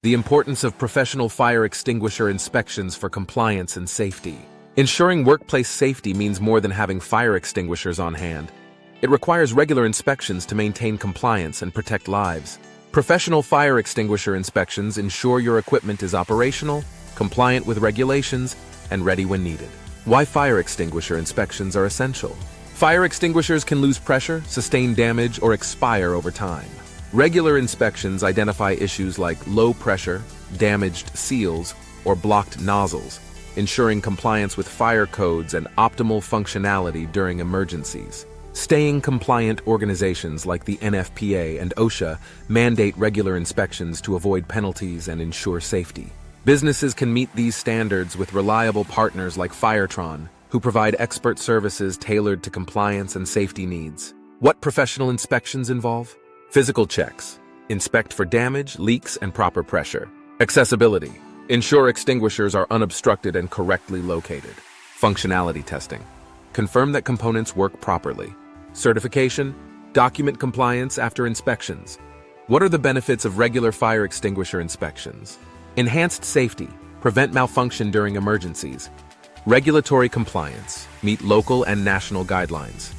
The importance of professional fire extinguisher inspections for compliance and safety. Ensuring workplace safety means more than having fire extinguishers on hand. It requires regular inspections to maintain compliance and protect lives. Professional fire extinguisher inspections ensure your equipment is operational, compliant with regulations, and ready when needed. Why fire extinguisher inspections are essential. Fire extinguishers can lose pressure, sustain damage, or expire over time. Regular inspections identify issues like low pressure, damaged seals, or blocked nozzles, ensuring compliance with fire codes and optimal functionality during emergencies. Staying compliant organizations like the NFPA and OSHA mandate regular inspections to avoid penalties and ensure safety. Businesses can meet these standards with reliable partners like Firetron, who provide expert services tailored to compliance and safety needs. What professional inspections involve? Physical checks. Inspect for damage, leaks, and proper pressure. Accessibility. Ensure extinguishers are unobstructed and correctly located. Functionality testing. Confirm that components work properly. Certification. Document compliance after inspections. What are the benefits of regular fire extinguisher inspections? Enhanced safety. Prevent malfunction during emergencies. Regulatory compliance. Meet local and national guidelines.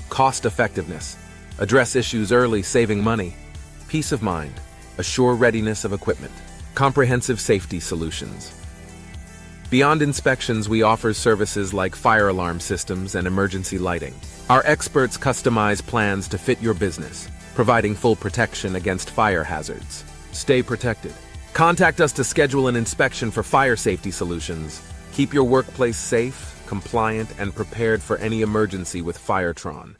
Cost effectiveness. Address issues early, saving money. Peace of mind. Assure readiness of equipment. Comprehensive safety solutions. Beyond inspections, we offer services like fire alarm systems and emergency lighting. Our experts customize plans to fit your business, providing full protection against fire hazards. Stay protected. Contact us to schedule an inspection for fire safety solutions. Keep your workplace safe, compliant, and prepared for any emergency with Firetron.